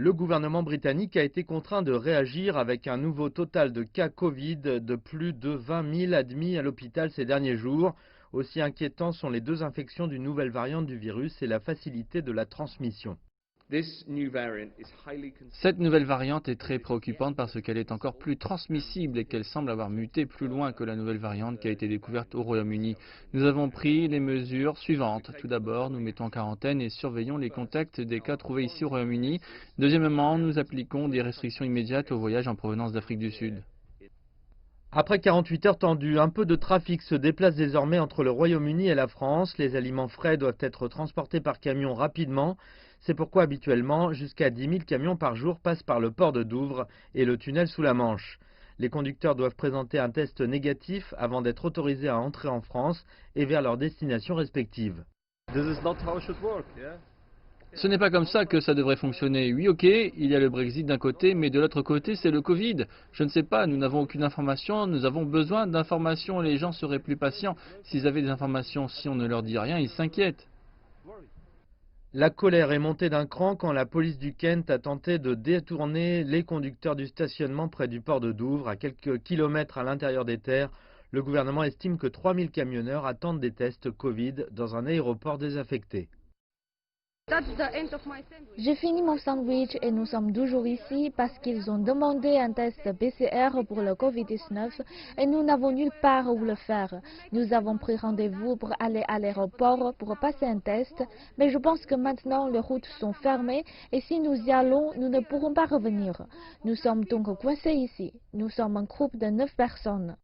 Le gouvernement britannique a été contraint de réagir avec un nouveau total de cas Covid de plus de 20 000 admis à l'hôpital ces derniers jours. Aussi inquiétants sont les deux infections d'une nouvelle variante du virus et la facilité de la transmission. Cette nouvelle variante est très préoccupante parce qu'elle est encore plus transmissible et qu'elle semble avoir muté plus loin que la nouvelle variante qui a été découverte au Royaume-Uni. Nous avons pris les mesures suivantes. Tout d'abord, nous mettons en quarantaine et surveillons les contacts des cas trouvés ici au Royaume-Uni. Deuxièmement, nous appliquons des restrictions immédiates aux voyages en provenance d'Afrique du Sud. Après 48 heures tendues, un peu de trafic se déplace désormais entre le Royaume-Uni et la France. Les aliments frais doivent être transportés par camion rapidement. C'est pourquoi habituellement, jusqu'à 10 000 camions par jour passent par le port de Douvres et le tunnel sous la Manche. Les conducteurs doivent présenter un test négatif avant d'être autorisés à entrer en France et vers leurs destinations respectives. Ce n'est pas comme ça que ça devrait fonctionner. Oui, ok, il y a le Brexit d'un côté, mais de l'autre côté, c'est le Covid. Je ne sais pas, nous n'avons aucune information, nous avons besoin d'informations. Les gens seraient plus patients. S'ils avaient des informations, si on ne leur dit rien, ils s'inquiètent. La colère est montée d'un cran quand la police du Kent a tenté de détourner les conducteurs du stationnement près du port de Douvres, à quelques kilomètres à l'intérieur des terres. Le gouvernement estime que 3000 camionneurs attendent des tests Covid dans un aéroport désaffecté. J'ai fini mon sandwich et nous sommes toujours ici parce qu'ils ont demandé un test PCR pour le Covid-19 et nous n'avons nulle part où le faire. Nous avons pris rendez-vous pour aller à l'aéroport pour passer un test, mais je pense que maintenant les routes sont fermées et si nous y allons, nous ne pourrons pas revenir. Nous sommes donc coincés ici. Nous sommes un groupe de 9 personnes.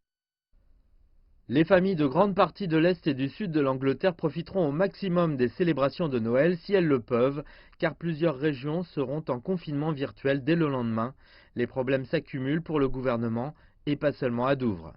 Les familles de grandes parties de l'Est et du Sud de l'Angleterre profiteront au maximum des célébrations de Noël si elles le peuvent, car plusieurs régions seront en confinement virtuel dès le lendemain. Les problèmes s'accumulent pour le gouvernement et pas seulement à Douvres.